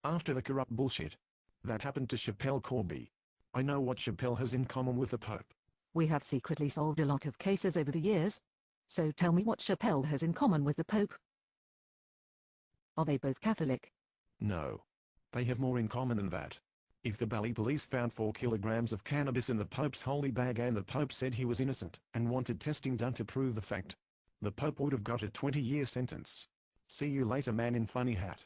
After the corrupt bullshit that happened to Schapelle Corby, I know what Schapelle has in common with the Pope. We have secretly solved a lot of cases over the years. So tell me what Schapelle has in common with the Pope. Are they both Catholic? No. They have more in common than that. If the Bali police found 4 kilograms of cannabis in the Pope's holy bag and the Pope said he was innocent and wanted testing done to prove the fact, the Pope would have got a 20-year sentence. See you later, man in funny hat.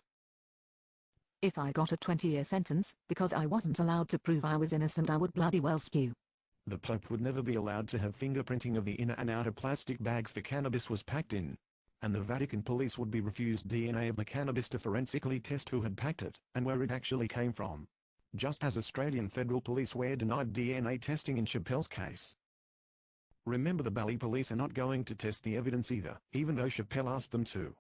If I got a 20-year sentence because I wasn't allowed to prove I was innocent, I would bloody well spew. The Pope would never be allowed to have fingerprinting of the inner and outer plastic bags the cannabis was packed in. And the Vatican police would be refused DNA of the cannabis to forensically test who had packed it and where it actually came from. Just as Australian federal police were denied DNA testing in Schapelle's case. Remember, the Bali police are not going to test the evidence either, even though Schapelle asked them to.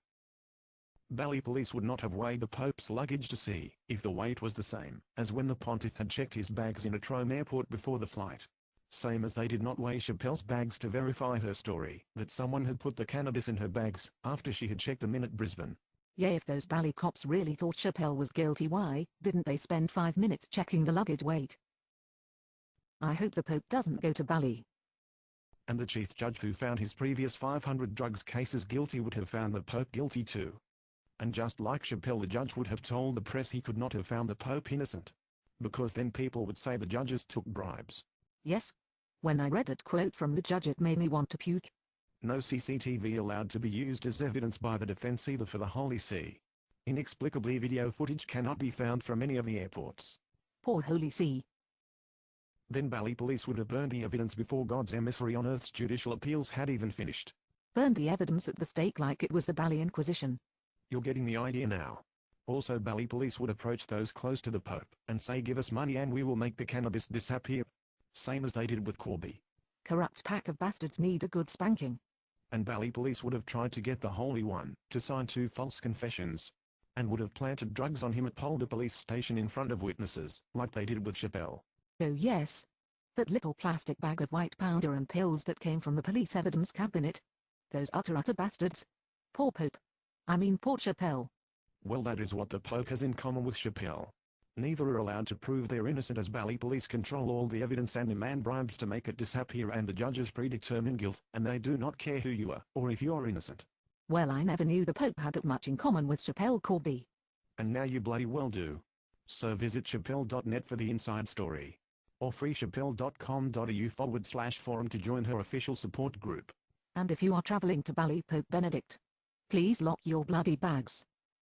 Bali police would not have weighed the Pope's luggage to see if the weight was the same as when the pontiff had checked his bags in a Rome airport before the flight. Same as they did not weigh Schapelle's bags to verify her story that someone had put the cannabis in her bags after she had checked them in at Brisbane. Yeah, if those Bali cops really thought Schapelle was guilty, why didn't they spend 5 minutes checking the luggage weight? I hope the Pope doesn't go to Bali. And the chief judge who found his previous 500 drugs cases guilty would have found the Pope guilty too. And just like Schapelle, the judge would have told the press he could not have found the Pope innocent. Because then people would say the judges took bribes. Yes. When I read that quote from the judge, it made me want to puke. No CCTV allowed to be used as evidence by the defense either for the Holy See. Inexplicably, video footage cannot be found from any of the airports. Poor Holy See. Then Bali police would have burned the evidence before God's emissary on earth's judicial appeals had even finished. Burned the evidence at the stake like it was the Bali Inquisition. You're getting the idea now. Also, Bali police would approach those close to the Pope and say, give us money and we will make the cannabis disappear. Same as they did with Corby. Corrupt pack of bastards need a good spanking. And Bali police would have tried to get the Holy One to sign 2 false confessions. And would have planted drugs on him at Polder police station in front of witnesses, like they did with Schapelle. Oh yes. That little plastic bag of white powder and pills that came from the police evidence cabinet. Those utter bastards. Poor Pope. I mean poor Schapelle. Well, that is what the Pope has in common with Schapelle. Neither are allowed to prove they're innocent, as Bali police control all the evidence and demand bribes to make it disappear, and the judges predetermine guilt, and they do not care who you are or if you're innocent. Well, I never knew the Pope had that much in common with Schapelle Corby. And now you bloody well do. So visit schapelle.net for the inside story. Or freeschapelle.com.au/forum to join her official support group. And if you are traveling to Bali Pope Benedict, please lock your bloody bags.